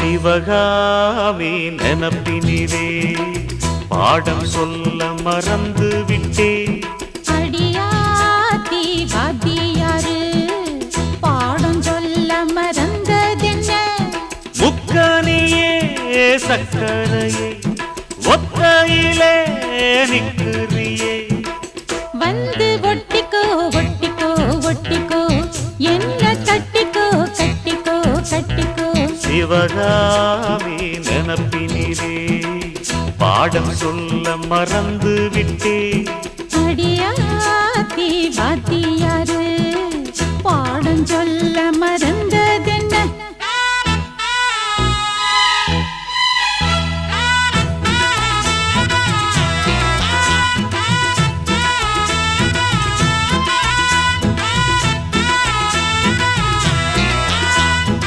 சிவகாமி நினப்பினிலே பாடம் சொல்ல மறந்து விட்டேன். அடியாத்தி வாத்தியாரு பாடம் சொல்ல மறந்ததென்ன? முக்கனியே சக்கரையே ஒத்தையிலே நிற்கிறியே. வந்து ஒட்டிக்கோ ஒட்டிக்கோ ஒட்டிக்கோ என்ன கட்டிக்கோ கட்டிக்கோ கட்டிக்கோ. சிவகாமி நினப்பினிலே பாடம் சொல்ல மறந்து விட்டேன். அடியாத்தி வாத்தியாரு பாடம் சொல்ல மறந்ததென்ன?